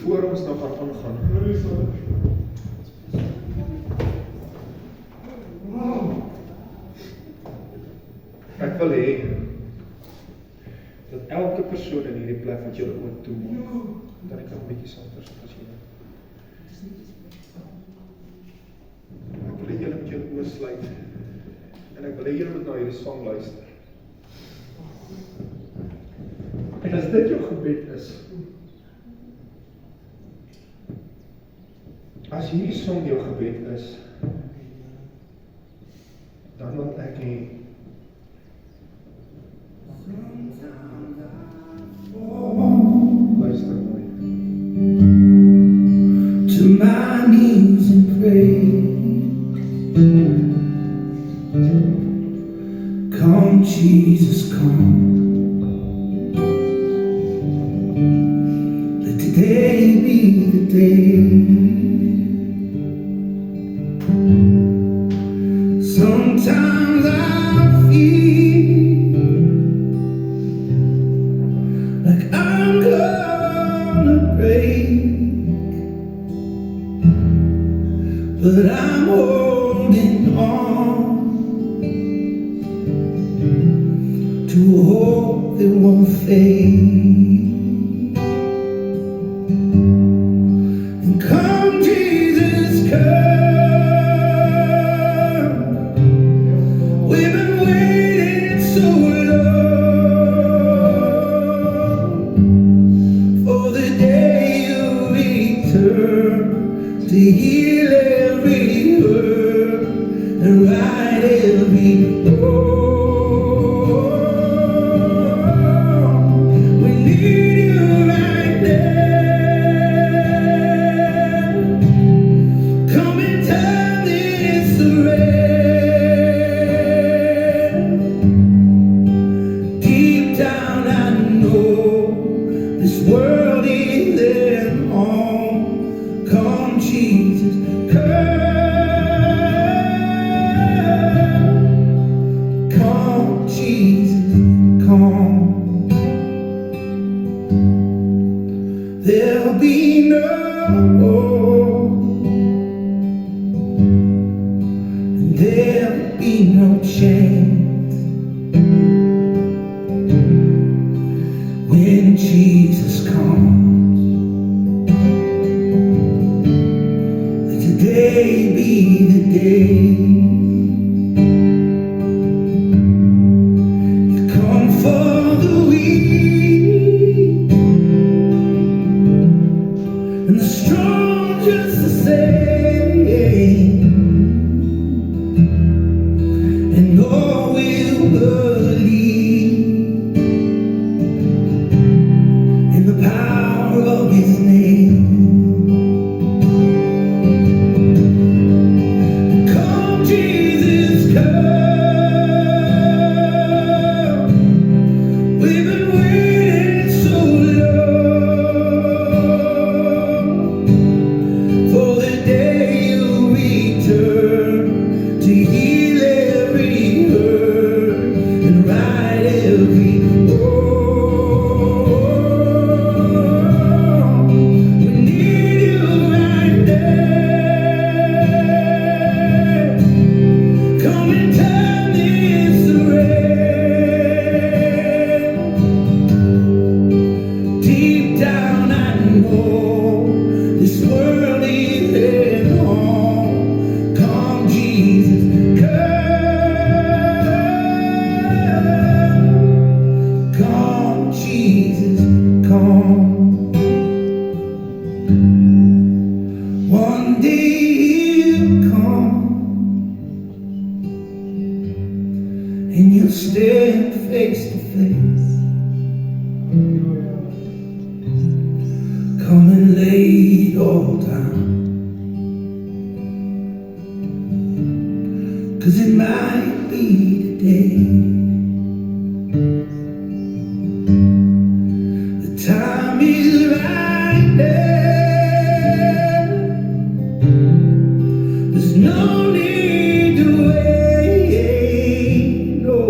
Voor ons nou gaan aangaan. Ek wil hê dat elke persoon in hierdie plek wat julle oor toe maak, dat ek 'n bietjie sagter sit as julle. Ek wil hê julle moet julle oë sluit en ek wil hê julle moet na hierdie sang luister. En as dit jou gebed is, as hierdie sang jou gebed is, dan wil ek hê luister mooi. To my knees and pray. Come, Jesus, come. Let today be the day. Sometimes I feel like I'm gonna break, but I'm holding on to a hope that won't fade. And come, Jesus, come. We've been waiting so long for the day you return to heal every hurt and right every wrong. We need you right now. Come and turn this around. Deep down I know this world isn't home. Come, Jesus, come. Come, Jesus, come. There'll be no war, and there'll be no change when Jesus comes. Let today be the day. You come for the weak and the strong just the same, and all will believe in the power of His name. Come, Jesus, come. We've been waiting so long for the day you return to heal every hurt and right every wrong. We need you right there. Come and turn this around. Deep down I know this world isn't home. Come, Jesus, come. Come, Jesus, come. One day He'll come and you'll stand face to face. Come and lay it all down, 'cause it might be the day. The time is right now. There's no need to wait, no.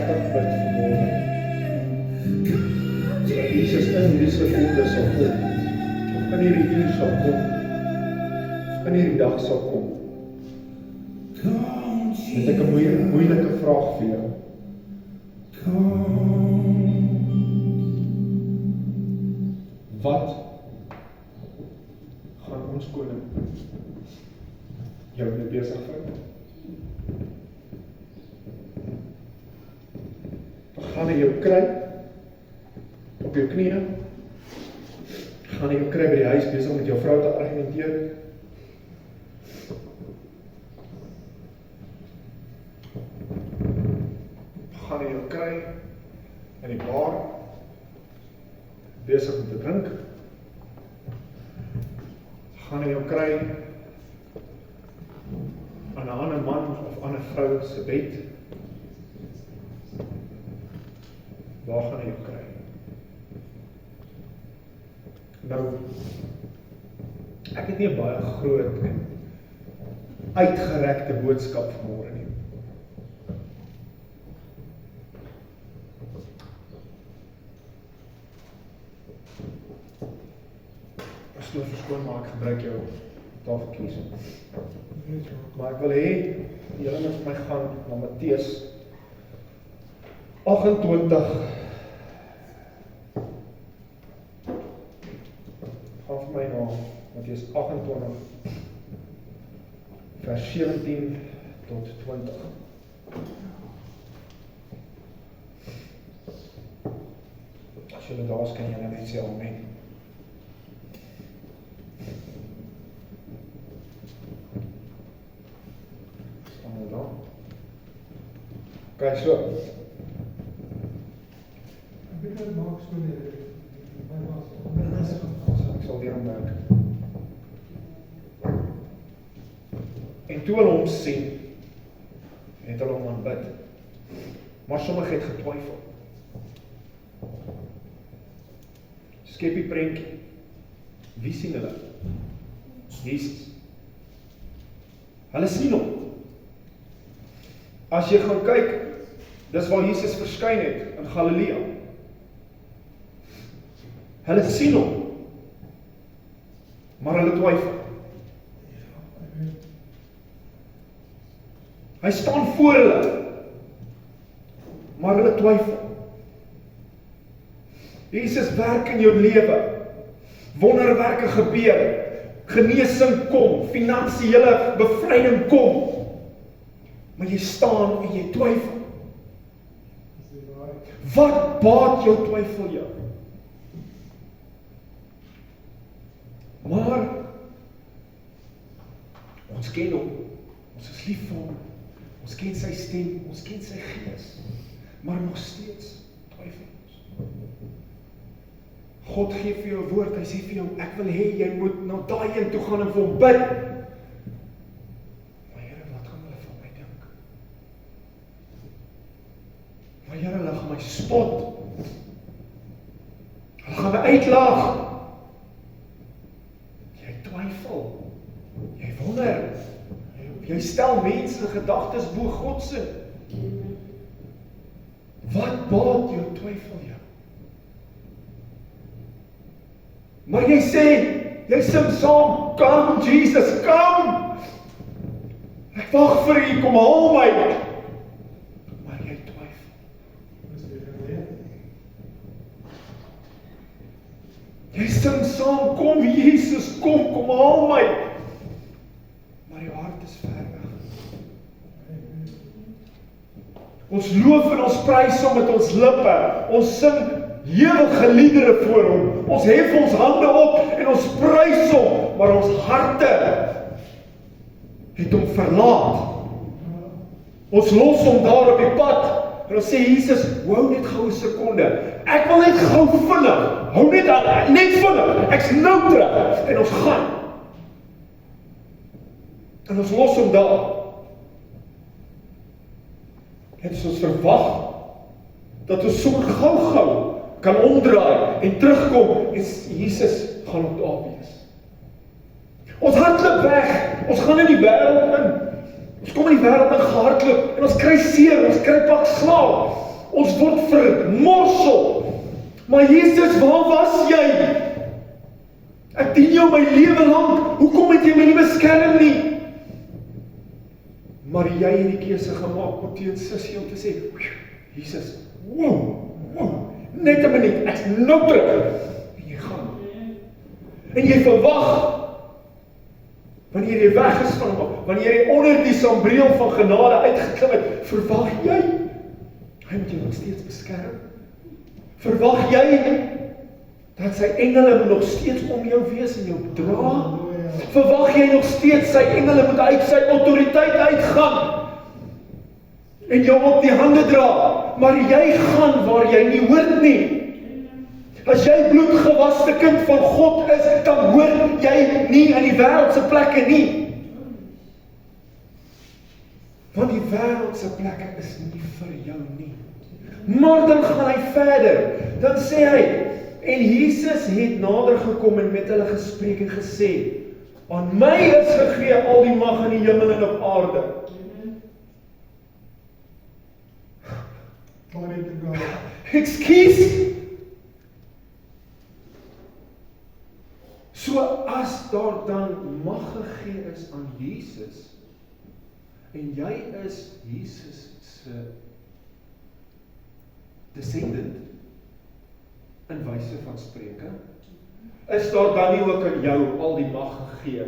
regtig bid vanmôre, dat Jesus in hierdie sekonde sal kom, of in hierdie uur sal kom, of in hierdie dag sal kom. Het ek 'n moeilike vraag vir jou. Wat gaan ons koning jou mee besig hou? Gaan hy jou kry op jou knieë? Gaan hy jou kry by die huis besig met jou vrou te argumenteer? Gaan hy jou kry in die bar besig om te drink? Gaan hy jou kry aan 'n ander man of ander vrou se bed? Waar gaan hy jou kry? Nou, ek het nie 'n baie groot en uitgerekte boodskap vanmôre nie. As jy verskoon maar ek gebruik jou tafeltjies. Maar ek wil hê julle moet my gaan na Matteus 28. Gaan vir my na Matteus 28 vers 17 tot 20. As julle daar is, kan julle net sê amen. Kijk so. Ek sal weer omwerk. En toe hulle hom sien, het hulle hom aanbid. Maar sommige het getwyfel. Skep die prentjie. Wie sien hulle? Jesus. Hulle sien hom. As jy gaan kyk, dis waar Jesus verskyn het in Galilea. Hulle sien hom, maar hulle twyfel. Hy staan voor hulle, maar hulle twyfel. Jesus werk in jou lewe, wonderwerke gebeur, genesing kom, finansiële bevryding kom, maar jy staan en jy twyfel. Wat baat jou twyfel jou? Maar ons ken hom, ons is lief vir hom, ons ken sy stem, ons ken sy gees, maar nog steeds twyfel ons. God gee vir jou woord, hy sê vir jou, ek wil hê jy moet na daai een toe gaan en vir hom bid. Maar Here, wat gaan hulle van my dink? Maar Here, hulle gaan my spot. Hulle gaan my uitlaag. Jy twyfel. Jy wonder. Jy stel mense gedagtes bo God se. Wat baat jou twyfel jou? Maar jy sê, jy sing saam, kom Jesus, kom! Ek wag vir U, kom haal my! Maar jy twyfel. Jy sing saam, kom Jesus, kom haal my! Maar jou hart is ver weg. Ons loof en ons prys hom met ons lippe, ons sing ewige liedere voor hom, ons hef ons hande op en ons prys hom, maar ons harte het hom verlaat. Ons los hom daar op die pad en ons sê, Jesus, hou net gou 'n sekonde, ek wil net gou vinnig, hou net aan, net vinnig, ek's nou terug, en ons gaan. En ons los hom daar. En ons verwag dat ons so gou kan omdraai en terugkom en Jesus gaan ook daar wees. Ons hardloop weg, ons gaan in die wêreld in. Ons kom in die wêreld in gehardloop en ons kry seer, ons kry pak slaag. Ons word vermorsel. Maar Jesus, waar was jy? Ek dien jou my lewe lank. Hoekom het jy my nie beskerm nie? Maar jy het die keuse gemaak om teen sussie om te sê, Jesus, wow, net 'n minuut, ek's nou terug. En jy gaan. En jy verwag, wanneer jy weg is van hom, wanneer jy onder die sambreel van genade uitgeklim het, verwag jy, hy moet jou nog steeds beskerm. Verwag jy, dat sy engele nog steeds om jou wees en jou dra? Verwag jy nog steeds sy engele moet uit sy autoriteit uitgaan en jou op die hande dra, maar jy gaan waar jy nie hoort nie. As jy bloedgewaste kind van God is, dan hoort jy nie in die wêreldse plekke nie. Want die wêreldse plekke is nie vir jou nie. Maar dan gaan hy verder, dan sê hy, en Jesus het nader gekom en met hulle gespreek en gesê, aan my is gegee al die mag in die hemel en op aarde. Ekskuus. So as daar dan mag gegee is aan Jesus, en jy is Jesus se descendant, in wyse van spreke, is daar dan nie ook aan jou al die mag gegee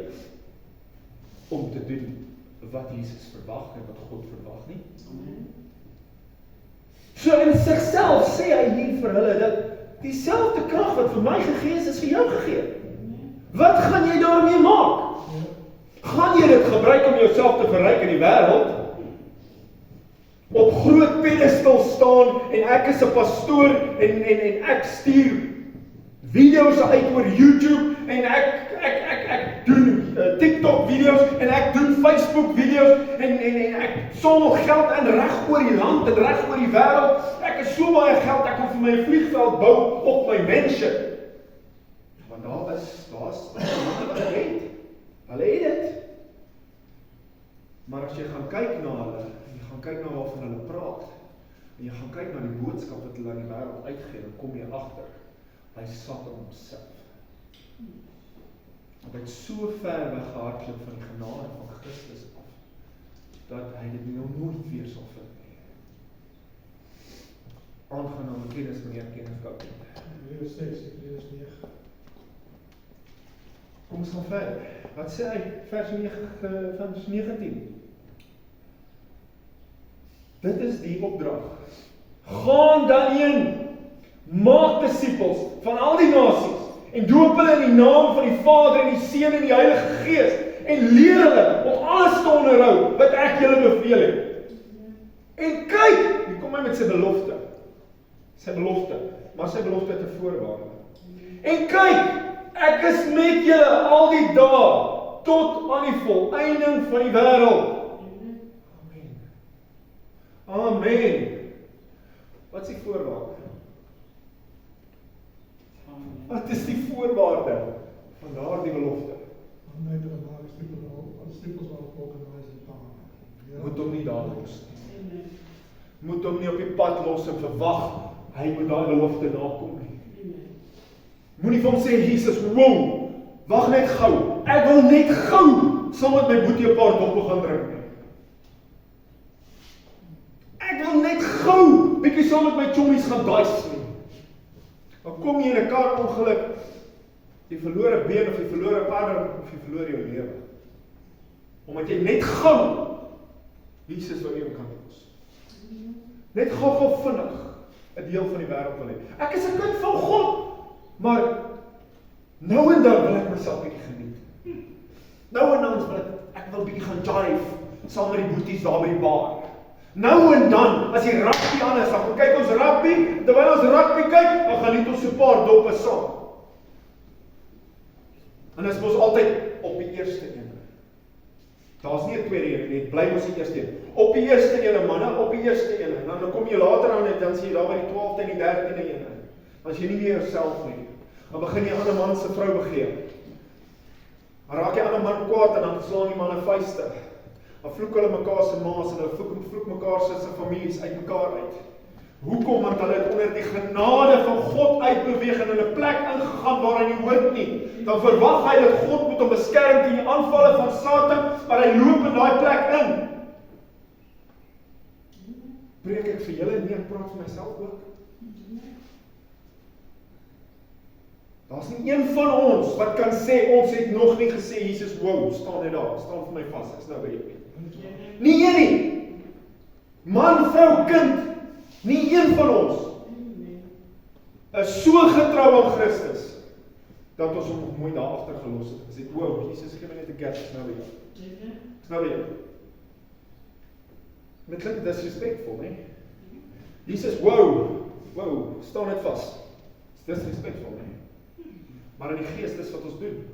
om te doen wat Jesus verwag en wat God verwag nie? So in sigself sê hy hier vir hulle dat dieselfde krag wat vir my gegee is vir jou gegee. Wat gaan jy daarmee maak? Gaan jy dit gebruik om jouself te verryk in die wêreld? Op groot pedestal staan en ek is 'n pastoor en ek stuur video's uit oor YouTube en ek doen TikTok video's en ek doen Facebook video's en ek sommer geld in reg oor die land en reg oor die wêreld. Ek het so baie geld, ek kan vir my 'n vliegveld bou op my mense. Want daar's mense wat dit het. Hulle het dit. Maar as jy gaan kyk na hulle, en jy gaan kyk na waarvan hulle praat, en jy gaan kyk na die boodskap wat hulle aan die wêreld uitgee, dan kom jy agter, hy sat in homself. Hy het so ver weggehardloop van die genade van Christus af, dat hy dit nog nooit weer sal vind nie. Aangename kennis meneer Kenneth. Lees 6, lees 9. Kom ons gaan verder. Wat sê hy? Vers 19. Dit is die opdrag. Gaan dan heen, maak disippels van al die nasies en doop hulle in die naam van die Vader en die Seun en die Heilige Gees en leer hulle om alles te onderhou wat ek julle beveel het. En kyk, hier kom hy met sy belofte. Sy belofte, maar sy belofte het 'n voorwaarde. En kyk, ek is met julle al die dae tot aan die volëinding van die wêreld. Amen. Wat is die voorwaarde? Wat is die voorwaarde van daardie belofte? Moet hom nie daar los nie. Moet hom nie op die pad los en verwag, hy moet daai belofte nakom nie. Moenie vir hom sê, Jesus, wow, wag net gou, ek wil net gou saam met my boetie 'n paar doppe gaan drink nie. Ek wil net gou bietjie saam met my chommies gaan dice nie. Dan kom jy in 'n kar ongeluk, jy verloor 'n been of jy verloor 'n arm of jy verloor jou lewe. Omdat jy net gou Jesus wil een kant los. Net gou vinnig 'n deel van die wêreld wil hê. Ek is 'n kind van God, maar nou en dan wil ek myself bietjie geniet. Nou en dan wil ek wil bietjie gaan jive saam met die boeties daar by die bar. Nou en dan, as die rugby aan is, dan kyk ons rugby, terwyl ons rugby kyk, dan gaan net ons so 'n paar doppe saam. En dit is mos altyd op die eerste een. Daar's nie 'n tweede een nie, dit bly mos die eerste een. Op die eerste een, manne, op die eerste een. En dan kom jy later aan en dan sien jy daar by die 12de en die 13de een. As jy nie meer jouself nie, dan begin jy 'n ander man se vrou begeer. Dan raak jy 'n ander man kwaad en dan slaan die manne vuiste. Dan vloek hulle mekaar se maas en hulle vloek mekaar se families uit mekaar uit. Hoekom? Want hulle het onder die genade van God uitbeweeg en in 'n plek ingegaan waar hy nie hoort nie. Dan verwag hy dat God moet hom beskerm teen die aanvalle van Satan, maar hy loop in daai plek in. Preek ek vir julle nie, ek praat vir myself ook. Daar's nie een van ons wat kan sê, ons het nog nie gesê, Jesus, wow, staan net daar, staan vir my vas, ek's nou by jou. Nie een nie. Man, vrou, kind, nie een van ons is so getrou aan Christus, dat ons hom mooi daar agter gelos het. Ons sê, wow, Jesus, gee my net 'n gap, ek's nou by jou. Ek's nou by jou. Dit klink disrespectful, nee? Jesus, wow, staan net vas. Dis disrespectful, nee? Maar in die gees, dis wat ons doen.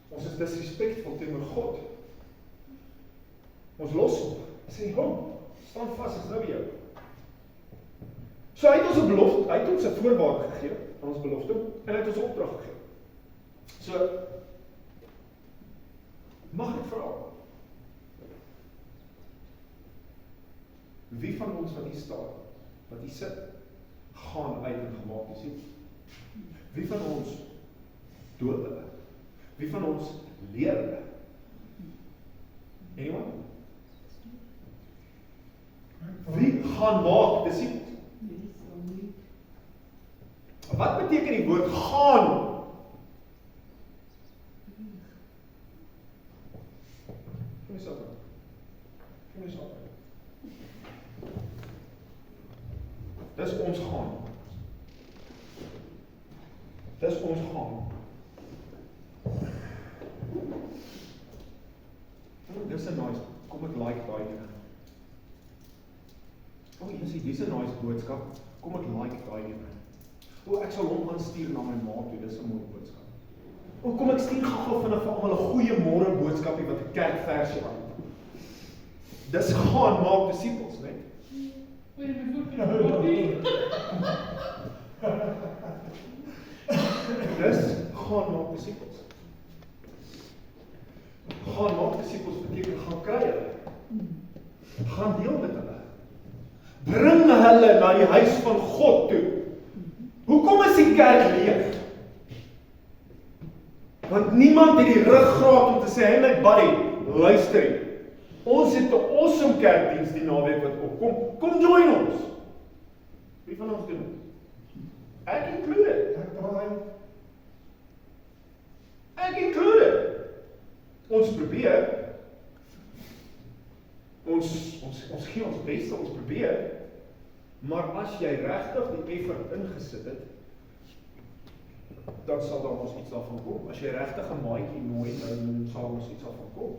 Ons is disrespectful teenoor God. Ons los hom. Sê, hom, staan vas, ek's nou by jou. So hy het ons 'n belofte, hy het ons 'n voorwaarde gegee aan ons belofte en hy het ons 'n opdrag gegee. So mag ek vra, wie van ons wat hier staan, wat hier sit, gaan uit en gemaak is nie? Wie van ons doop hulle? Wie van ons leer hulle? Anyone? Wie gaan maak disippels? Wat beteken die woord gaan? Kom eens op. Dis ons gaan. Dis ons gaan. Dis 'n nice, kom ek like daai ding. Dis 'n nice boodskap. Kom ek like daai ding. Ek sal hom aanstuur na my ma toe, dis 'n mooi boodskap. Kom ek stuur gou vinnig vir almal 'n goeie môre boodskapie wat 'n kerkversie aan. Dis gaan maak disippels, né? Dis gaan maak disippels. Gaan maak disippels beteken gaan kry hulle. Gaan deel met hulle. Bring hulle na die huis van God toe. Hoekom is die kerk leeg? Want niemand het die ruggraat om te sê, hey my buddy, luister. Ons het 'n awesome kerkdiens die naweek wat opkom. Kom join ons. Wie van ons doen dit? Ek include. Ek include. Ons probeer. Ons gee ons beste, ons probeer. Maar as jy regtig die effort ingesit het, dan sal daar ons iets daarvan kom. As jy regtig 'n maatjie nooi, dan sal ons iets daarvan kom.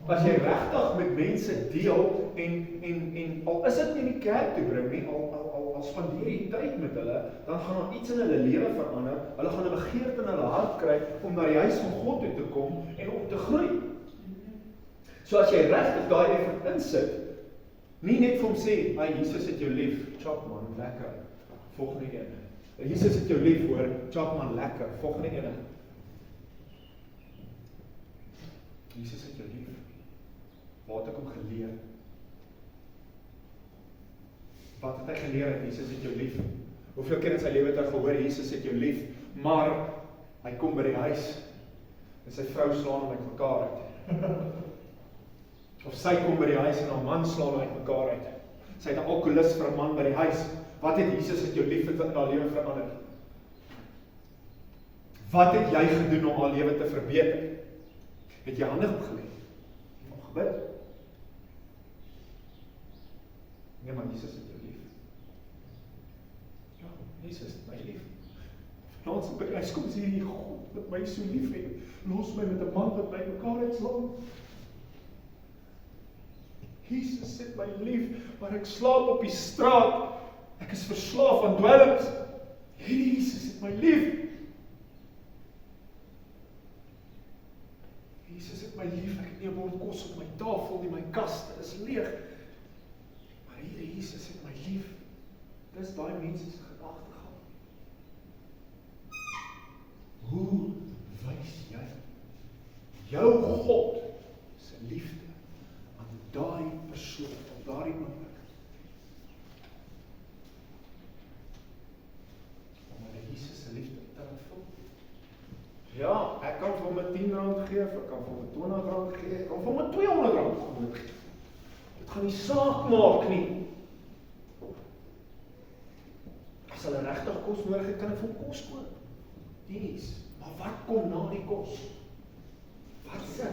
As jy regtig met mense deel en al is dit nie in die kerk te bring nie, al spandeer jy tyd met hulle, dan gaan daar iets in hulle lewe verander. Hulle gaan 'n begeerte in hulle hart kry om na die huis van God toe te kom en om te groei. So as jy regtig daai effort insit, nie net vir hom sê, "Ag Jesus het jou lief, chop man, lekker." Volgende een. Jesus het jou lief hoor, chop man, lekker. Volgende een. Jesus het jou lief. Waar het ek hom geleer? Wat het hy geleer het? Jesus het jou lief. Hoeveel keer in sy lewe het hy gehoor, Jesus het jou lief, maar hy kom by die huis en sy vrou slaan hom uitmekaar uit. Of sy kom by die huis en haar man slaan hom uitmekaar uit. Sy het 'n alkoholist vir 'n man by die huis. Wat het Jesus het jou lief in haar lewe verander? Wat het jy gedoen om haar lewe te verbeter? Het jy hande opgelê? Of gebid? Nee, maar Jesus het jou lief. Ja, Jesus het my lief. Vanaand by die huis kom sê hierdie God wat my so lief het. Los my met 'n man wat my mekaar uitslaan. Jesus het my lief, maar ek slaap op die straat. Ek is verslaaf aan dwelms. Hierdie Jesus het my lief. Jesus het my lief, ek het nie 'n bord kos op my tafel nie, my kaste is leeg. Maar hierdie Jesus het my lief. Dis daai mense se gedagtegang. Hoe wys jy jou God se liefde aan daai persoon op daardie oomblik? Ja, ek kan vir hom 'n R10 gee, ek kan vir hom 'n R20 gee, ek kan vir hom 'n R200 gee. Dit gaan nie saak maak nie. As hulle regtig kos nodig het, kan ek vir hom kos koop. Dis, maar wat kom na die kos? Wat se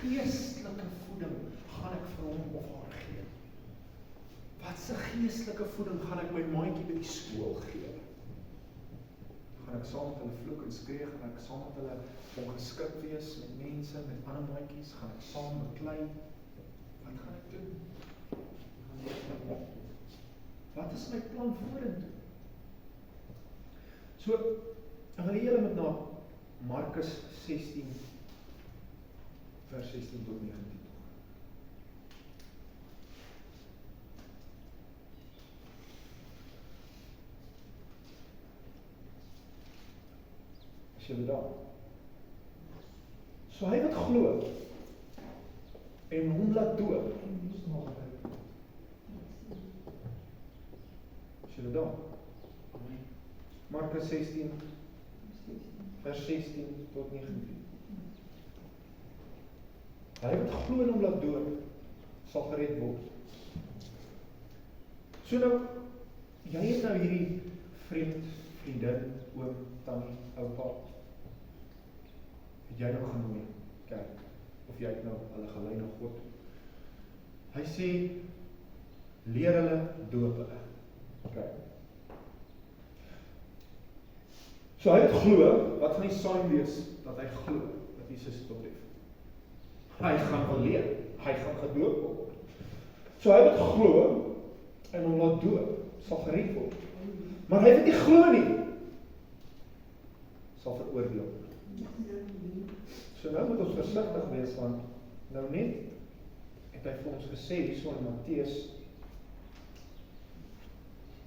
geestelike voeding gaan ek vir hom of haar gee? Wat se geestelike voeding gaan ek my maatjie by die skool gee? Gaan ek saam met hulle vloek en skree, gaan ek saam met hulle ongeskik wees met mense, met ander maatjies, gaan ek saam beklei? Wat gaan ek doen? Wat is my plan vorentoe? So, ek wil julle met na Markus 16 vers 16 tot 19 toe. As julle daar. So hy wat glo en hom laat doop. As julle daar. Markus 16 vers 16 tot 19. Hy wat glo en hom laat doop, sal gered word. So nou, jy het nou hierdie vriend, vriendin, oom, tannie, oupa. Het jy nou genooi, kerk, of jy het nou hulle gelei na God. Hy sê, leer hulle, doop hulle. Okay. So hy het glo, wat gaan die sign wees, dat hy glo, dat Jesus tot lief. Hy gaan wel leer, hy gaan gedoop word. So hy wat glo, en hom laat doop, sal gered word. Maar hy wat nie glo nie, sal veroordeel word. So nou moet ons versigtig wees, want nou net, het hy vir ons gesê, hierso in Matteus,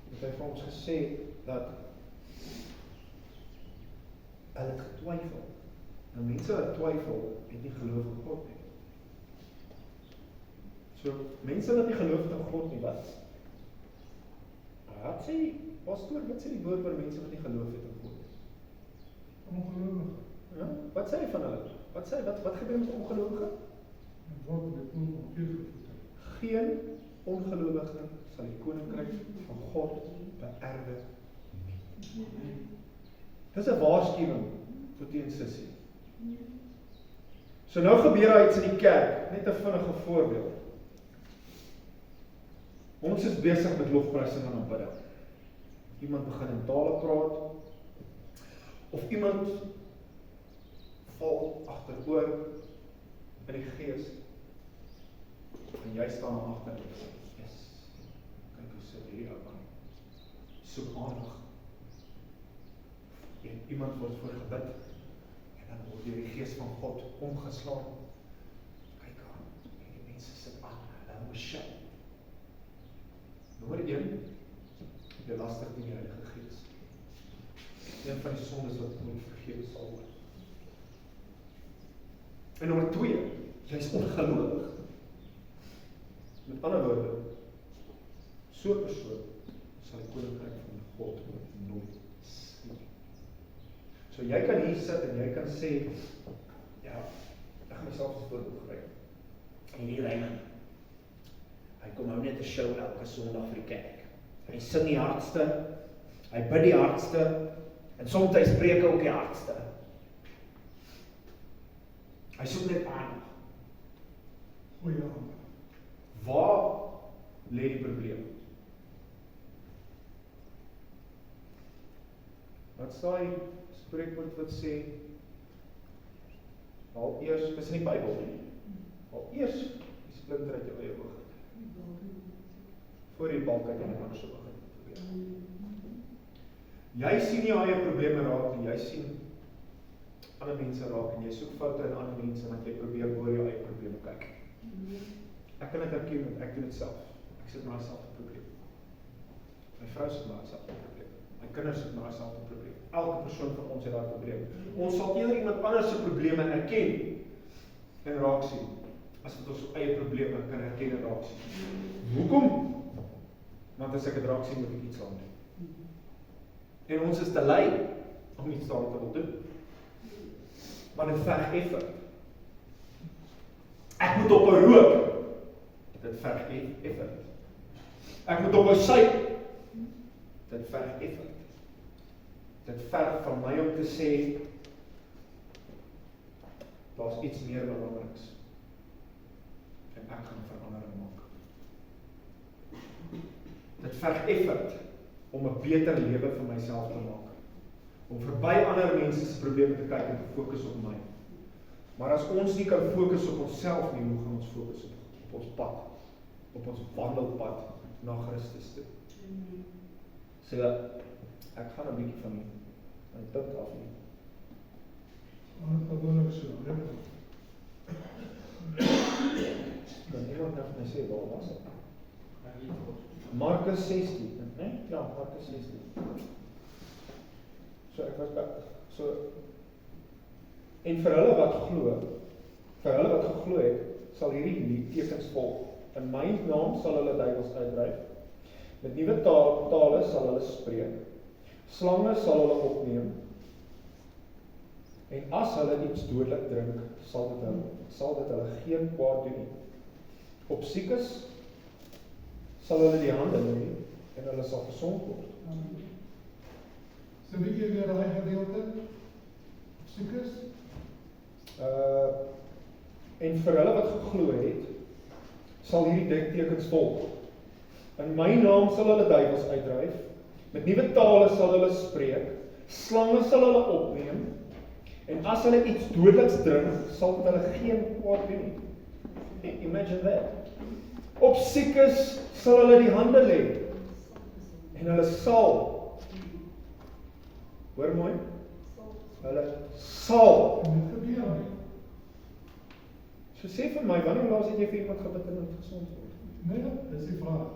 het hy vir ons gesê, dat hulle het getwyfel. Nou mense wat twyfel, het nie geloof in God nie. So, mense wat nie geloof in God nie, wat sê, pastoor, wat sê die woord oor mense wat nie geloof het in God nie? Ongelowig. Ja? Wat sê hy van hulle? Wat gebeur met ongelowige? En word met die poel van vuur gevoed. Geen ongelowige sal die koninkryk van God beerwe nie. Dis 'n waarskuwing vir teen sissie. So nou gebeur daar iets in die kerk, net 'n vinnige voorbeeld. Ons is besig met lofprysing en aanbidding. Iemand begin in tale praat, of iemand val agteroor in die gees, en jy staan agter en sê, yes, kyk hoe sit hierdie ou aan, soek aandag. En iemand word voor gebid, en dan word deur die gees van God omgeslaan. Kyk aan, en die mense sit aan, hulle moet show. Nommer 1, jy lastig die Heilige Gees. Een van die sondes wat nooit vergewe sal word. En nommer 2, jy is ongelowig. Met ander woorde, so 'n persoon sal die koninkryk van God nooit sien. So jy kan hier sit en jy kan sê, ja, ek gaan myself as voorbeeld gebruik. Hierdie Raymond, hy kom nou net 'n show elke Sondag vir die kerk. Hy sing die hardste, hy bid die hardste, en soms hy spreek ook die hardste. Hy soek net aandag. Goeie aandag. Waar lê die probleem? Wat sê spreekwoord wat sê, haal eers, dis in die Bybel nie, haal eers die splinter uit jou eie oog uit, voor die balk uit en anders oog uit. Jy sien nie al jou probleme raak nie, jy sien ander mense raak en jy soek foute in ander mense, want jy probeer oor jou eie probleme kyk. Ek kan dit herken, want ek doen dit self. Ek sit na dieselfde probleem. My vrou sit na dieselfde probleem. My kinders sit na dieselfde probleem. Elke persoon van ons het daai probleem. Ons sal eerder iemand anders se probleme erken en raak sien, as wat ons eie probleme kan herken en raak sien. Hoekom? Want as ek dit raak sien, moet ek iets aan doen. En ons is te lui om iets daaraan te wil doen. maar dit verg effort. Ek moet ophou rook, dit verg effort. Ek moet ophou suip, dit verg effort. Dit verg van my om te sê, daar's iets meer belangriks. En ek gaan 'n verandering maak. Dit verg effort om 'n beter lewe vir myself te maak. Om verby ander mense se probleme te kyk en te fokus op my. Maar as ons nie kan fokus op onsself nie, hoe gaan ons fokus op ons pad? Op ons wandelpad na Christus toe. So, ek gaan 'n bietjie van my punt af nie. Maar het gewoonlik so, ja. Kan iemand nou vir my sê, waar was ek? Markus 16, né? Ja, Markus 16. So ek was so en vir hulle wat geglo het, sal hierdie tekens volg. In my naam sal hulle duiwels uitdryf. Met nuwe tale sal hulle spreek. Slange sal hulle opneem. En as hulle iets dodelik drink, sal dit hulle geen kwaad doen nie. Op siekes sal hulle die hande lê en hulle sal gesond word. So wie weer daai gedeelte? Siekes? En vir hulle wat geglo het, sal hierdie tekens volg. In my naam sal hulle duiwels uitdryf, met nuwe tale sal hulle spreek, slange sal hulle opneem, en as hulle iets dodeliks drink, sal dit hulle geen kwaad doen nie. Imagine that. Op siekes sal hulle die hande lê, en hulle sal, hoor mooi, hulle sal, En dit gebeur nie. so sê vir my, wanneer laas het jy vir iemand gebid en gesond word? Nee, dis die vraag.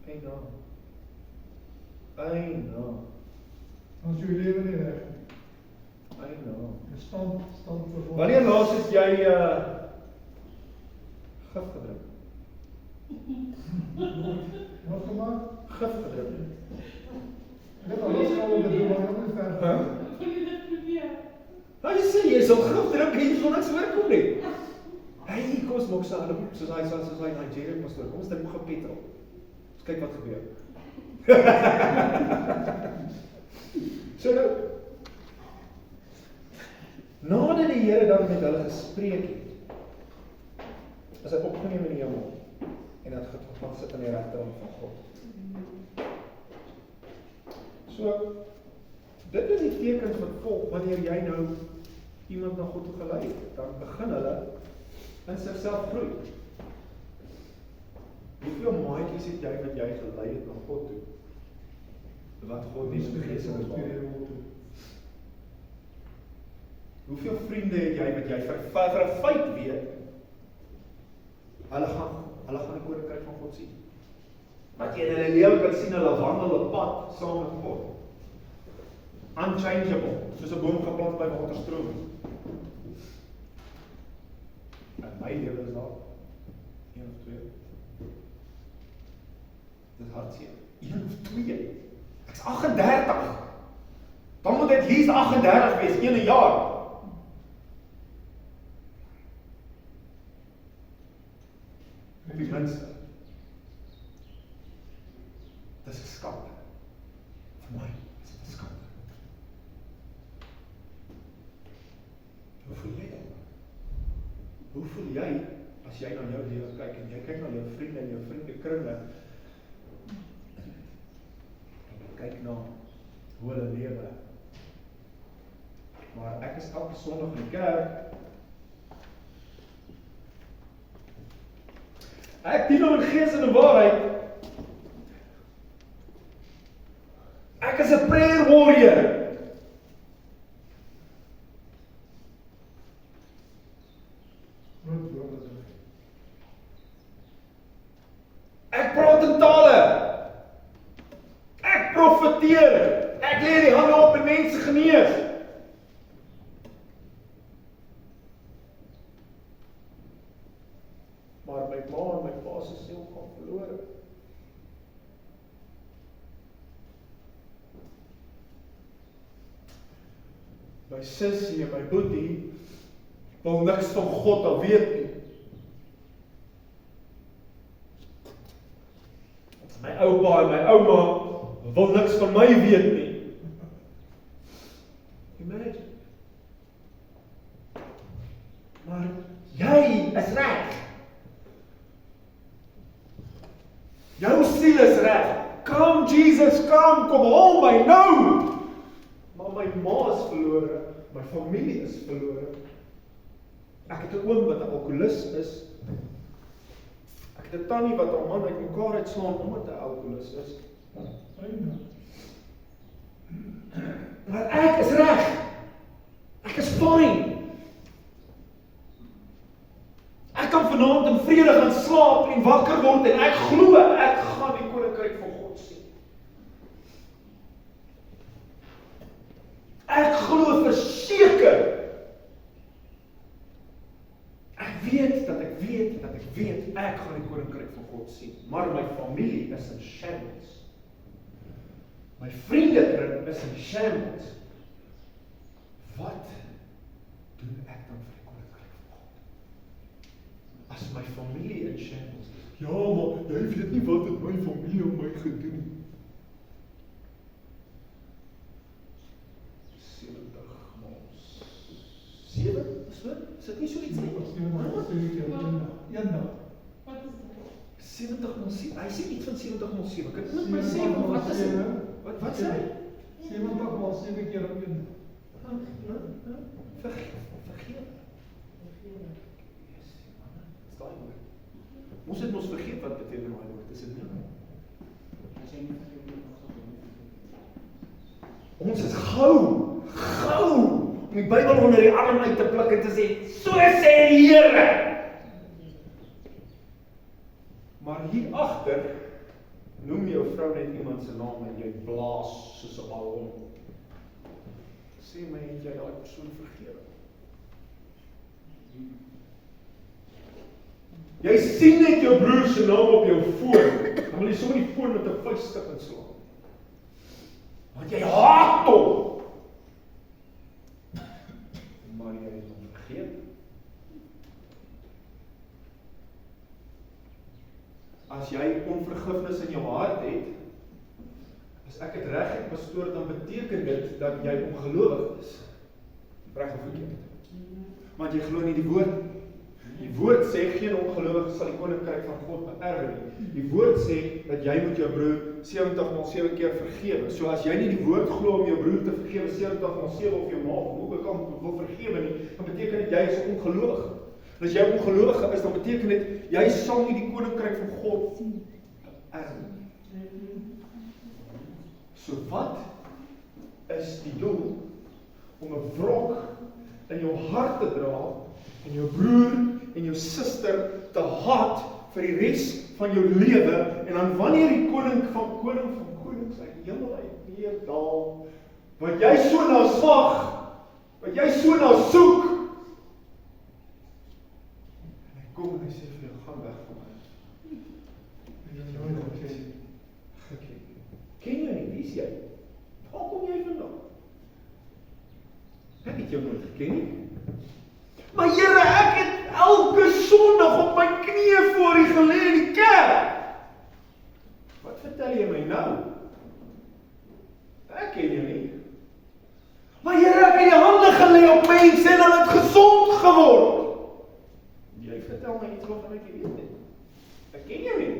Eina. Ons jou lewe nie reg nie. Jy stand voor. Wanneer laas het jy gif gedrink? Wat gemaak? Gif gedrink. Ek het al losgehaal om te doen, maar ek het nie verder. Jy sê, jy sal gif drink en jy sal niks oorkom nie. Hey, kom ons maak soos hy Nigerian pastoor, kom ons drink nog 'n petrol. Ons kyk wat gebeur. So nou, nadat die Here dan met hulle gespreek het, is hy opgeneem in die hemel en het gaan sit aan die regterkant van God. So, dit is die tekens wat volg wanneer jy nou iemand na God toe gelei het, dan begin hulle in sigself groei. Hoeveel maatjies het jy wat jy gelei het na God toe? Wat God nie so gees in is. Hoeveel vriende het jy wat jy vir 'n feit weet, hulle gaan die koninkryk van God sien. Wat jy in hulle lewe kan sien, hulle wandel 'n pad saam met God. Unchangeable, soos 'n boom geplant by waterstroom. In my lewe is daar 1 of 2. Dit hartseer. 1 of 2. Ek's 38. Dan moet dit least 38 wees, 1 jaar. Op die minste. Dis 'n skande. Vir my is dit 'n skande. Hoe voel jy dan? Hoe voel jy as jy na jou lewe kyk en jy kyk na jou vriende en jou vriendekringe en jy kyk na hoe hulle lewe? Maar ek is elke Sondag in die kerk. Ek dien hom in gees en in waarheid. Ek is 'n prayer warrior. Ek praat in tale. Ek profeteer. Ek lê die hande op en mense genees. Maar my ma en my pa se siel gaan verlore. My sussie en my boetie wil niks van God al weet nie. My oupa en my ouma wil niks van my weet nie. Imagine. Maar jy is reg. Jou siel is reg. Come Jesus, come, kom haal my nou. Maar my ma is verlore, my familie is verlore. Ek het 'n oom wat 'n alkoholist is. Ek het 'n tannie wat haar man uitmekaar uitslaan omdat hy 'n alkoholist is. Maar ek is reg. Ek is fyn. Ek kan vanaand in vrede gaan slaap en wakker word en ek glo ek gaan die koninkryk van God sien. Ek glo verseker. Ek weet dat ek weet ek gaan die koninkryk van God sien. Maar my familie is in shambles. My vriendekring is in shambles. Wat doen ek dan vir die koninkryk van God? As my familie in shambles. Ja, maar jy weet nie wat het my familie om my gedoen. 70 maal 7? Is dit nie so iets nie? 70 maal 7. Hy sê iets van 70 maal 7. Ek het net my sê, wat is dit? Wat sê hy? 70 maal 7 keer op 1. Vergeet. Ons het ons vergeet wat beteken daai woord, is dit nie? Ons is gou om die Bybel onder die arm uit te pluk en te sê, so sê die Here. Maar hier agter noem jou vrou net iemand se naam en jy blaas soos 'n ballon. Sê my, het jy daai persoon vergewe? Jy sien net jou broer se naam op jou foon, dan wil jy sommer die foon met 'n vuisstik inslaan. Want jy haat hom. Maar jy het hom vergeet. As jy onvergifnis in jou hart het, as ek het reg, pastoor, dan beteken dit dat jy ongelowig is. Reg of verkeerd? Want jy glo nie die woord. Die woord sê geen ongelowige sal die koninkryk van God beerwe nie. Die woord sê dat jy moet jou broer 70 maal 7 keer vergewe. So as jy nie die woord glo om jou broer te vergewe 70 maal 7 of jou ma of hoe ook wil vergewe nie, dan beteken dit jy is 'n ongelowige. En as jy 'n ongelowige is, dan beteken dit jy sal nie die koninkryk van God beerwe nie. So wat is die doel om 'n wrok in jou hart te dra en jou broer en jou suster te haat vir die res van jou lewe, en dan wanneer die koning van konings uit die hemel uit neerdal, wat jy so na smag, wat jy so na soek, en hy kom en hy sê vir jou, gaan weg van my. Ken jy nie, wie is jy? Waar kom jy vandaan? Ek het jou nooit geken nie. Maar Here, ek het elke Sondag op my knieë voor U gelê in die kerk. Wat vertel jy my nou? Ek ken jou nie. Maar Here, ek het die hande gelê op mense en hulle het gesond geword. Jy vertel my iets waarvan ek nie weet nie. Ek ken jou nie.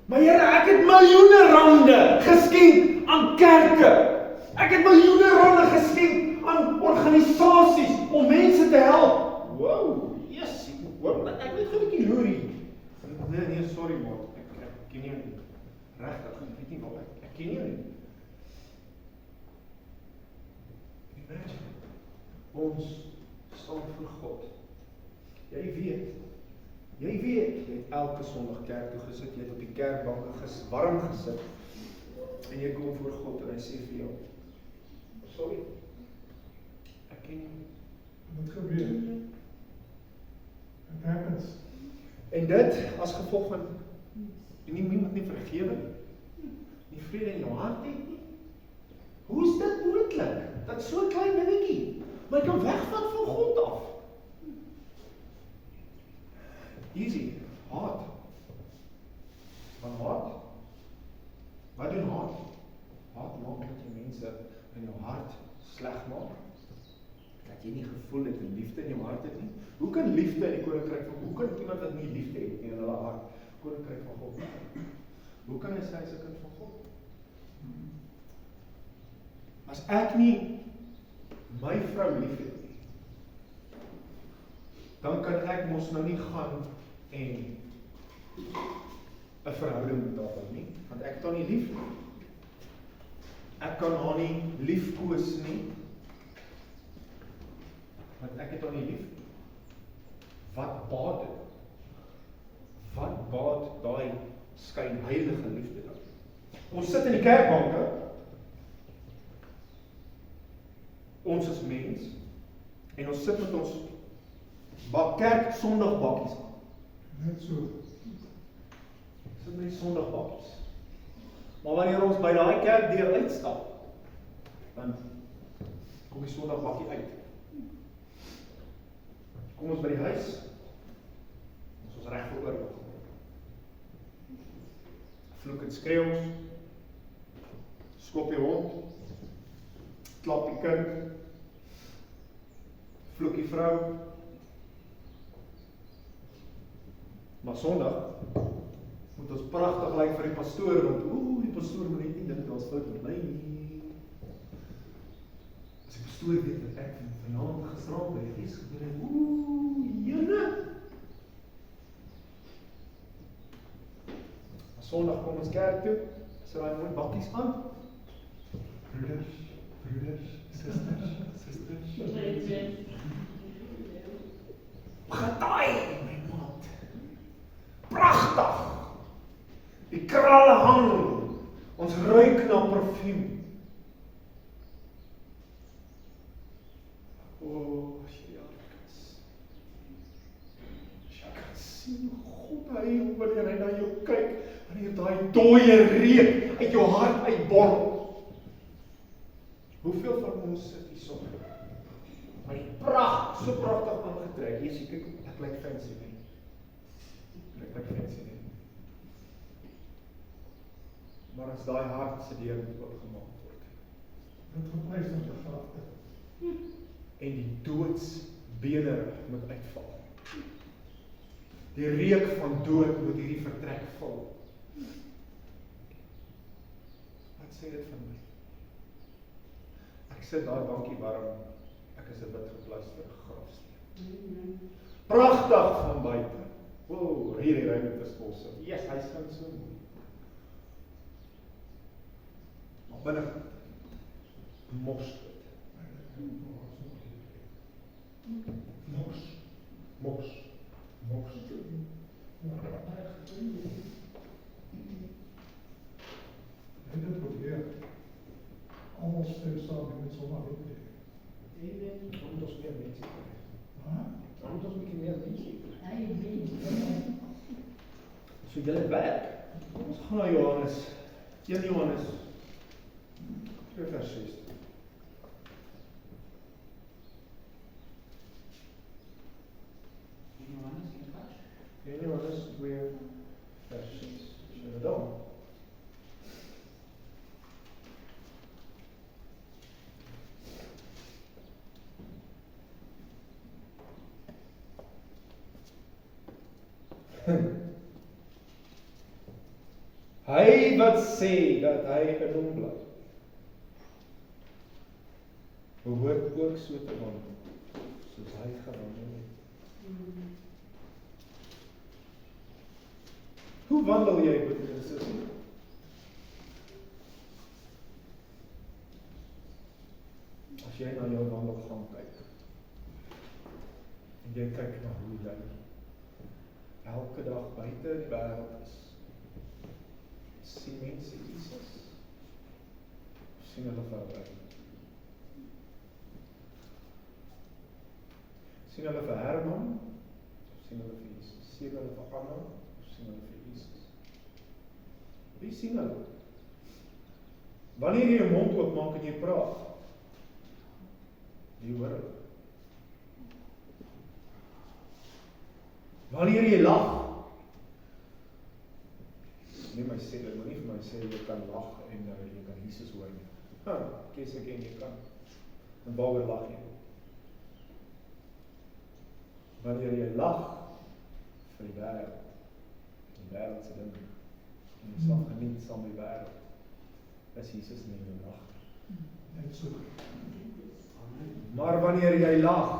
Maar Here, ek het miljoene rande geskenk aan kerke. Ek het miljoene rande geskenk aan organisasies om mense te help. Wow, yes, ek weet gou 'n bietjie loerie. Nee, sorry maat, ek ken jou nie. Regtig, ek weet nie wat ek ken jou nie. Imagine, ons staan voor God. Jy weet, jy het elke Sondag kerk toe gesit, jy het op die kerkbanke warm gesit, en jy kom voor God en hy sê vir jou, sorry, ek ken jou. Wat gebeur? It happens. En dit, as gevolg van, niemand nie vergewe, nie vrede in jou hart het nie. Hoe is dit moontlik? eintlik. Dat is so 'n klein dingetjie, maar jy kan wegvat van God af. Easy, haat. Van haat? Wat doen haat? Haat maak dat jy mense in jou hart sleg maak. Dat jy nie gevoel het en liefde in jou hart het nie. Hoe kan liefde in die koninkryk van, hoe kan iemand wat nie liefde het nie in hulle hart, koninkryk van God nie? Hoe kan hy sê hy's 'n kind van God? As ek nie my vrou lief het nie, dan kan ek mos nou nie gaan en 'n verhouding met haar hou nie, want ek het haar nie lief nie. Ek kan haar nie liefkoes nie, want ek het haar nie lief nie. Wat baat dit? Wat baat daai skynheilige liefde dan? Ons sit in die kerkbanke, ons is mens, en ons sit met ons kerk sondagbakkies aan. Net so. Sit met die sondagbakkies. Maar wanneer ons by daai kerkdeur uitstap, dan kom die sondagbakkie uit. Kom ons by die huis, ons is reg vir oorlog. Vloek en skreeu ons, skop die hond, klap die kind, vloek die vrou. Maar Sondag moet ons pragtig lyk vir die pastoor, want die pastoor moet net nie dink daar's fout met my nie. As die pastoor weet dat ek vanaand gisterand by die fees gedoen het, jene. Maar Sondag kom ons kerk toe, sit daai mooi bakkies aan. Broeders, susters. Getaai, my maat. Pragtig. Die krale hang. Ons ruik na parfuum. As jy kan sien God hy, wanneer hy na jou kyk, wanneer daai dooie reuk uit jou hart uitborrel. Hoeveel van ons sit hier so? Maar die pracht, so prachtig aangetrek. Hier sê, kyk, ek lyk fancy nie. Ek lyk fancy nie. Maar as daai hart se deur moet oopgemaak word. Dit geprys en begrafte. En die doodsbene moet uitval. Die reuk van dood moet hierdie vertrek vul. Wat sê dit van my? Ek sit daar bankie warm, ek is 'n wit geplaster grafsteen. Pragtig van buite. Hierdie ruimte is bosse. Yes, hy skyn so mooi. Maar binne mors dit. Mors. En dit probeer. Almal stem saam met sommer dit. Dan moet ons meer mense kry. Dan moet ons 'n bietjie meer mense kry. So julle werk. Ons gaan na Johannes. 1 Johannes 2 vers 6. Johannes 2 vers 6. Sien dan. Hy wat sê dat hy in hom bly, behoort ook so te wandel, soos hy gewandel het. Hoe wandel jy met Christus? As jy na jou wandel gaan kyk, en jy kyk na hoe jy elke dag buite in die wêreld is, sien mense Jesus, sien hulle verby. Sien hulle vir Herman, sien hulle vir Jesus. Sien hulle vir Anna, sien hulle vir Jesus. Wie sien hulle? Wanneer jy jou mond oopmaak en jy praat, Jy hoor het. Wanneer jy lag, nie my sê, dit moet nie vir my sê, jy kan lag en jy kan Jesus hoor nie. Kies ek en jy kan. En waaroor lag jy? Wanneer jy lag vir die wêreld se dinge, en jy sal geniet saam met die wêreld, is Jesus nie in jou lag. Net so. Maar wanneer jy lag,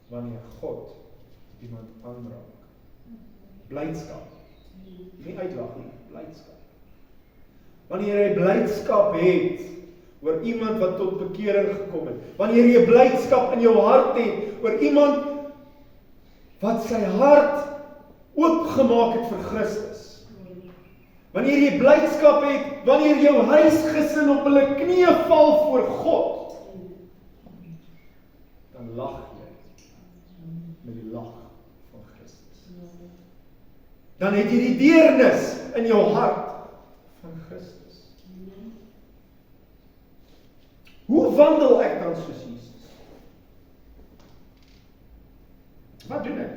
wanneer God iemand aanraak, blydskap, nie uitlag nie, blydskap. Wanneer jy blydskap het oor iemand wat tot bekering gekom het, wanneer jy blydskap in jou hart het oor iemand wat sy hart oopgemaak het vir Christus, wanneer jy blydskap het, wanneer jou huisgesin op hulle knieë val voor God, dan lag jy met die lag van Christus. Dan het jy die deernis in jou hart van Christus. Hoe wandel ek dan soos Jesus? Wat doen ek?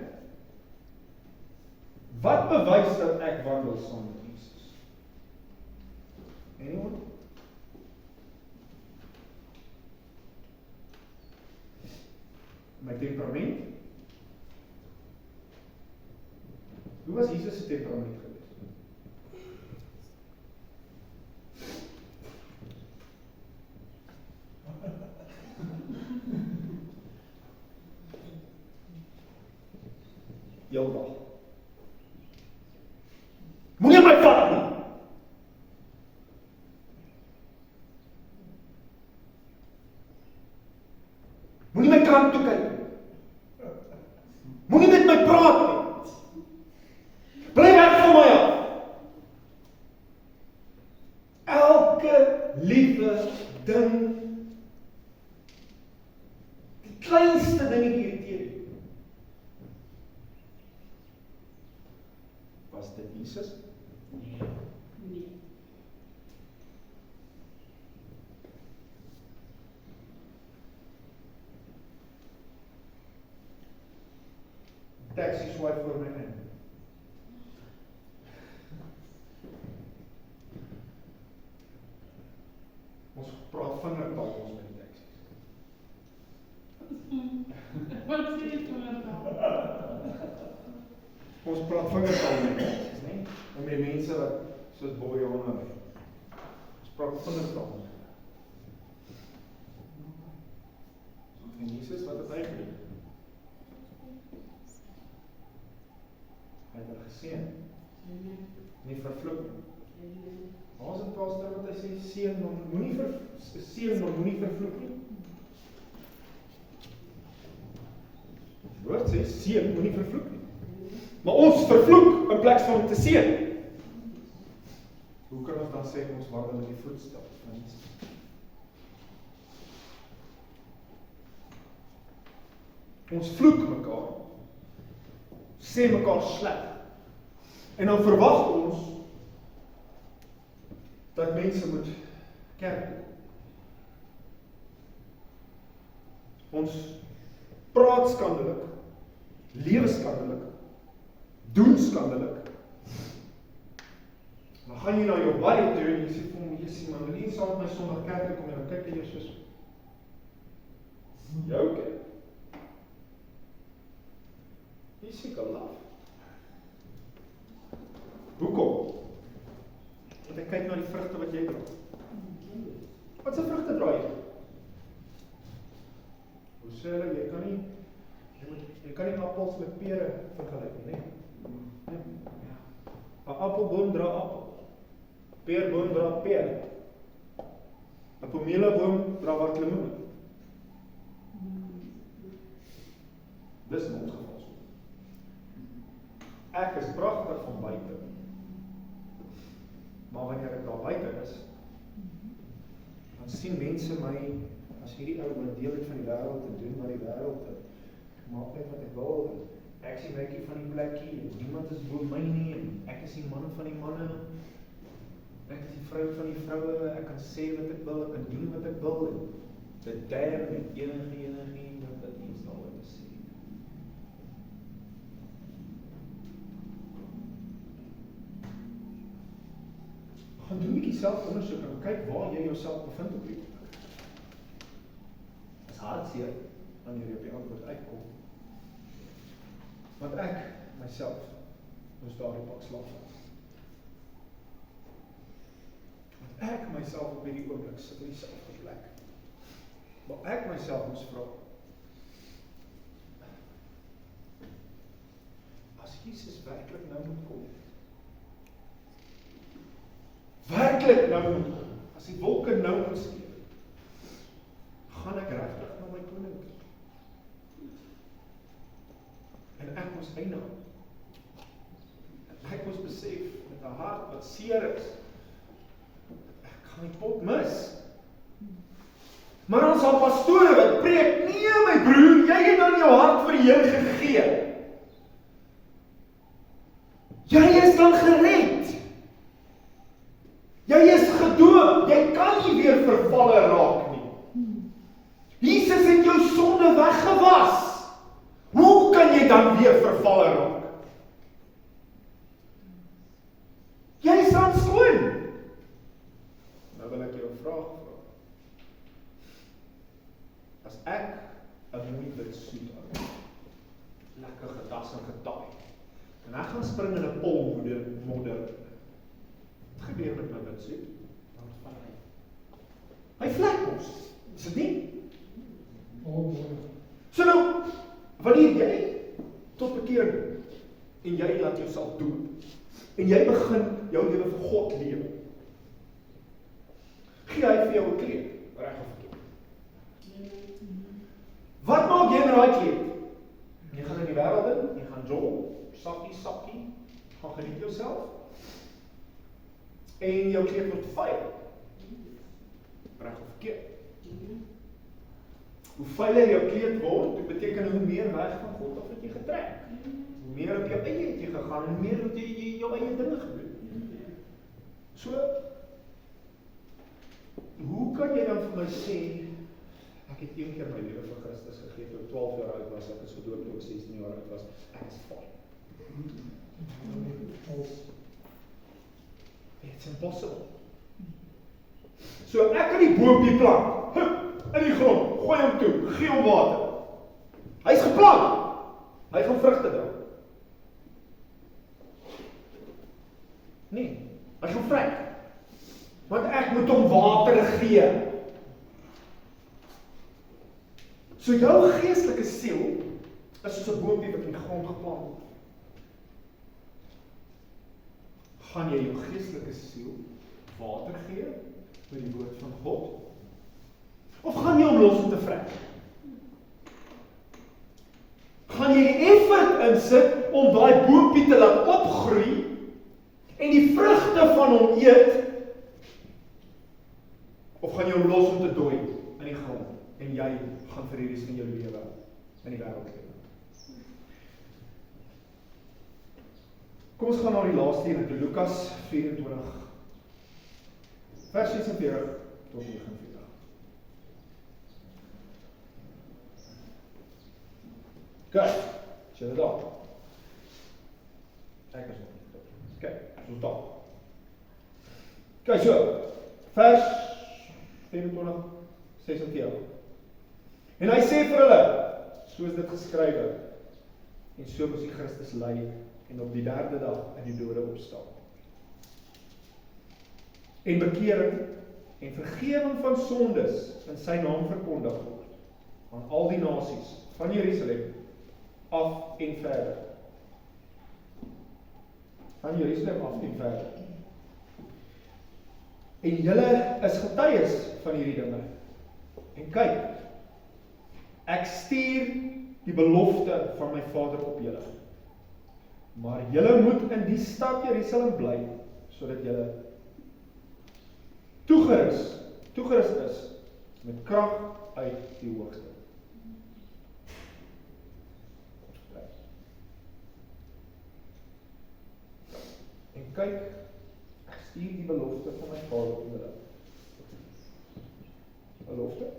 Wat bewys dat ek wandel saam met Jesus? Anyone? My temperament? Hoe was Jesus se temperament geweest? Heeldag. Moenie my vat nie. Moenie my kant toe kyk nie. Moenie met my praat nie. Bly weg van my af. Elke liewe ding, die kleinste dingetjie irriteer jou. Was dit Jesus? Nee. Taxi swipe voor my in. Ons praat vingertaal ons met die taxis. Wat sê jy vingertaal? Ons praat vingertaal met die taxis, nie? En met mense wat soos Bobbejane ry. Ons praat vingertaal met hulle. En Jesus, wat het hy gedoen? Hy het hulle geseën. Nie vervloek nie. Waar is 'n pastor wat hy sê seën, maar moenie vervloek nie. Die woord sê seën, moenie vervloek nie. Maar ons vervloek in plek van te seën. Hoe kan ons dan sê ons wandel in die voetstap van Jesus? Ons vloek mekaar, sê mekaar sleg. En dan verwag ons dat mense moet kerk toe. Ons praat skandelik, lewe skandelik, doen skandelik. Dan gaan jy na jou baie toe en jy sê vir hom, jy sê man, wil jy saam met my Sondag kerk toe kom en dan kyk jy soos jou kerk. Jy sê kan laf. Hoekom? Want ek kyk na die vrugte wat jy dra. Wat se vrugte dra jy? Hoe sê hulle, jy kan nie appels met pere vergelyk nie, nee? 'n appelboom dra appel. Peerboom dra peer. 'n pomelieboom dra wat lemoene. Dis in ons geval so. Ek is pragtig van buite. Maar wanneer ek daar buite is, dan sien mense my as hierdie ou wat deel het van die wêreld te doen, maar die wêreld maak net wat ek wil. Ek sien netjie van die plekkie, en niemand is bo my nie, en ek is die man van die manne, ek is die vrou van die vroue, ek kan sê wat ek wil, ek kan doen wat ek wil. bederf met enige iemand wat nie eens daaroor besef. Gaan doen 'n bietjie selfondersoek en kyk waar jy jouself bevind op die oomblik. Dit is hartseer wanneer jy op die antwoord uitkom. Want ek, myself, moes daarop pak slaap. Want ek myself op hierdie oomblik sit in dieselfde plek. Maar ek myself moes vra, as Jesus werklik nou moet kom, werklik nou moet kom, as die wolke nou moet skeer, gaan ek regtig na my koning toe. En ek moes eina. Ek moes besef met 'n hart wat seer is, ek gaan die pot mis. Maar ons al pastore wat preek, nee my broer, jy het dan jou hart vir die Here gegee. Jy is dan gered. Jy is gedoop, jy kan nie weer vervalle raak nie. Jesus het jou sonde weggewas. Hoe kan jy dan weer vervalle raak? Jy is dan skoon. Nou wil ek jou 'n vraag vra. As ek 'n mooi wit soet aan, lekker gedas en getaai, en ek gaan spring in 'n pol modder, wat gebeur met my wit soet? Dan val hy. Hy vlek mos, is dit nie? So nou, wanneer jy tot bekering en jy laat jouself doop en jy begin jou lewe vir God lewe, gee hy vir jou 'n kleed, reg of verkeerd? Wat maak jy in daai kleed? Jy gaan in die wêreld in, jy gaan jol, sakkie, gaan geniet jouself en jou kleed word vuil, reg of verkeerd? Hoe vuiler jou kleed word, dit beteken hoe meer weg van God af het jy getrek. Hoe meer op jou eie het jy gegaan, hoe meer het jy jou eie dinge gedoen. So, hoe kan jy dan vir my sê, ek het een keer my lewe vir Christus gegee, toe ek 12 jaar oud was, ek is gedoop toe ek 16 jaar oud was, ek is fine. It's impossible. So ek kan die boompie plant, in die grond, gooi hom toe, gee hom water. Hy is geplant, hy gaan vrugte dra. Nee, hy gaan vrek, want ek moet hom water gee. So jou geestelike siel is soos 'n boompie wat in die grond geplant word. Gaan jy jou geestelike siel water gee met die woord van God? Of gaan jy hom los om te vrek? Gaan jy die effort insit om daai boompie te laat opgroei en die vrugte van hom eet? Of gaan jy hom los om te dooi in die grond en jy gaan vir die res van jou lewe in die wêreld lewe? Kom ons gaan na die laaste een in Lukas 24 vers 46 tot 49. Kijk, is jy daar? Ek is nog nie. Kijk, soos daar. Kijk so, vers 24, 46. En hy sê vir hulle, so is dit geskrywe, en so moes die Christus ly, en op die 3de dag uit die dode opstaan. En bekering en vergewing van sondes in sy naam verkondig word aan al die nasies van Jerusalem af en verder. Van Jerusalem af en verder. En julle is getuies van hierdie dinge. En kyk, ek stuur die belofte van my Vader op julle. Maar julle moet in die stad Jerusalem bly, sodat julle toegerus is met krag uit die hoogste. En kyk, ek stuur die belofte van my Vader op julle. Belofte?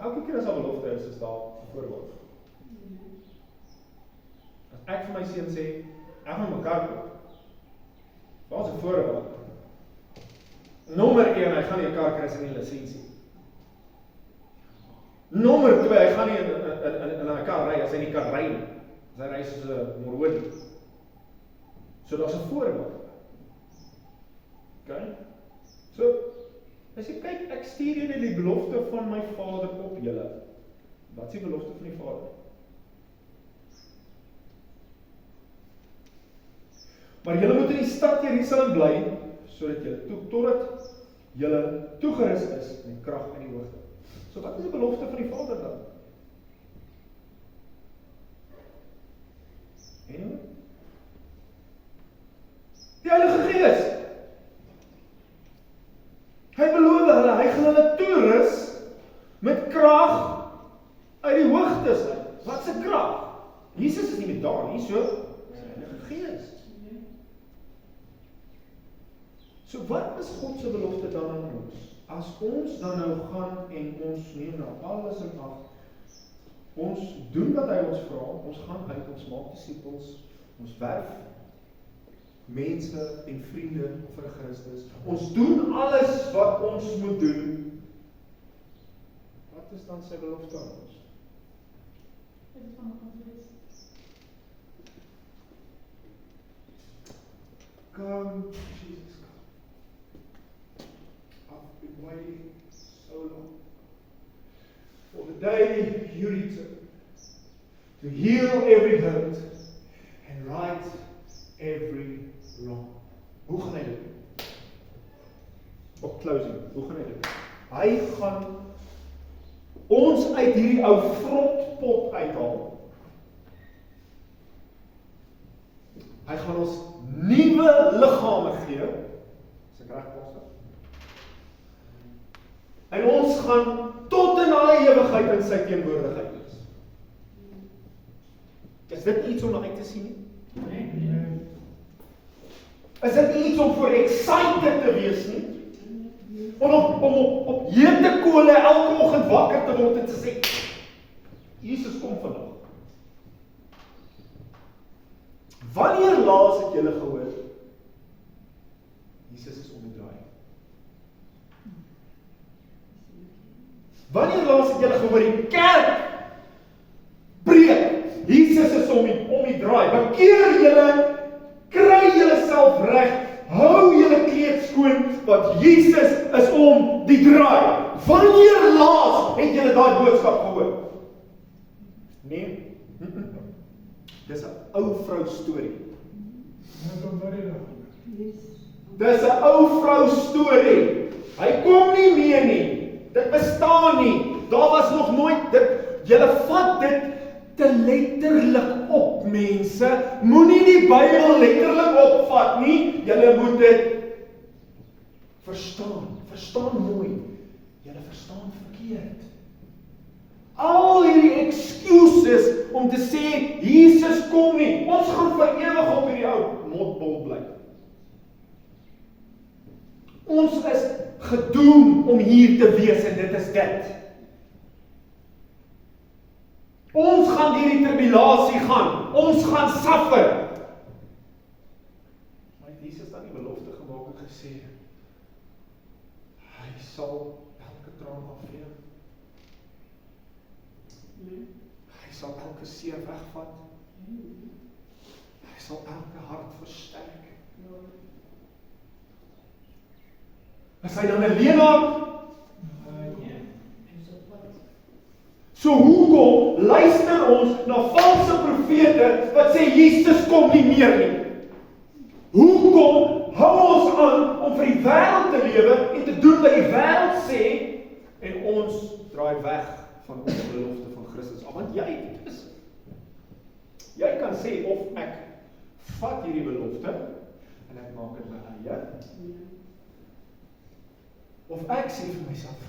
elke keer as daar belofte is daar 'n voorbeeld. As ek vir my seun sê, ek gaan mekaar koop, daar is 'n voorbeeld. Nommer 1, hy gaan nie 'n kar kry as hy nie 'n lisensie. Nommer 2, hy gaan nie in 'n kar ry as hy nie kan ry nie. As hy ry soos 'n morodi. So daar's 'n voorbeeld. Okay? So, as jy kyk, ek stuur julle die belofte van my Vader op julle. Wat is die belofte van die Vader? Maar julle moet in die stad Jerusalem bly, sodat julle totdat julle toegerus is met krag in die hoogte. So wat is die belofte van die Vader dan? En? Die Heilige Gees. Hy beloof hulle, hy gaan hulle toerus met krag uit die hoogtes uit. Wat se krag? Jesus is nie meer daar nie, so is die Heilige Gees. So wat is God se belofte dan aan ons? As ons dan nou gaan en ons neem nou alles in ag, ons doen wat hy ons vra, ons gaan uit, ons maak disippels, ons werf mense en vriende vir Christus, ons doen alles wat ons moet doen, wat is dan sy belofte aan ons? Dit is van 'n konflik. Come, Jesus, come. I've been waiting so long for the day you return to heal every hurt and right every wrong. Hoe gaan hy dit doen? Op closing, hoe gaan hy dit doen? Hy gaan ons uit hierdie ou vrotpot uithaal. Hy gaan ons nuwe liggame gee. Is ek reg, Pastor? En ons gaan tot in alle ewigheid in sy teenwoordigheid wees. Is dit iets om na uit te sien nie? Is dit nie iets om voor excited te wees nie? Om op hete kole elke oggend wakker te word en te sê, Jesus kom vandag. Wanneer laas het julle gehoor? Jesus is om die draai. Wanneer laas het julle gehoor die kerk preek? Jesus is om die draai. Bekeer julle, kry julle self reg, hou julle kleed skoon, want Jesus is om die draai. Wanneer laas het julle daai boodskap gehoor? Nee. Dis 'n ou vrou storie. Dis 'n ou vrou storie. Hy kom nie meer nie. Dit bestaan nie. Daar was nog nooit dit. Julle vat dit te letterlik op, mense. Moenie die Bybel letterlik opvat nie. Julle moet dit verstaan. Verstaan mooi. Julle verstaan verkeerd. Al hierdie excuses om te sê, Jesus kom nie. Ons gaan vir ewig op hierdie ou motbol bly. Ons is gedoem om hier te wees en dit is dit. Ons gaan hierdie tribulasie gaan. Ons gaan suffer. Maar het Jesus dan die belofte gemaak en gesê, hy sal elke traan afvee. Hy sal elke seer wegvat. Hy sal elke hart versterk. Is hy dan 'n leenaar? So hoekom luister ons na valse profete wat sê Jesus kom nie meer nie? Hoekom hou ons aan om vir die wêreld te lewe en te doen wat die wêreld sê en ons draai weg van ons belofte van Christus af? Want jy kan sê of ek vat hierdie belofte en ek maak dit my eie, of ek sê vir myself,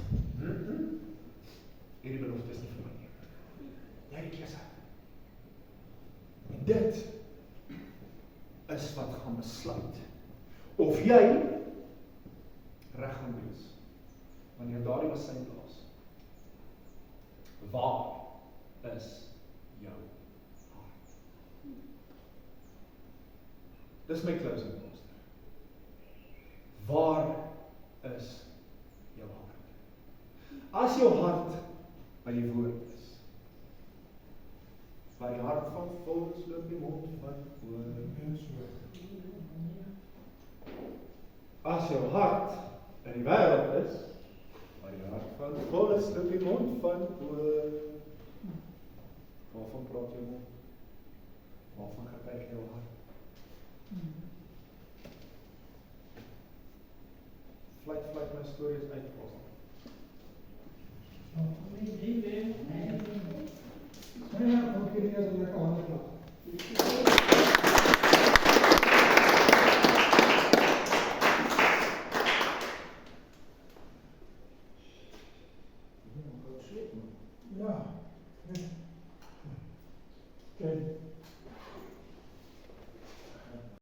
hierdie belofte is nie vir my nie. Jy die keuse. En dit is wat gaan besluit of jy reg gaan wees wanneer daardie besluit plaas. Waar is jou hart? Dis my closing poster. Waar is jou hart? As jou hart by die woord is, waar die hart van vol is, loop die mond van oor. As jou hart in die wêreld is, waar die hart van vol is, loop die mond van oor. Waarvan praat jou mond? Waarvan getuig jou hart? Vlyt my stories uitpas. Ja, ook hier is een lekker handen klap. Ja. Kijk.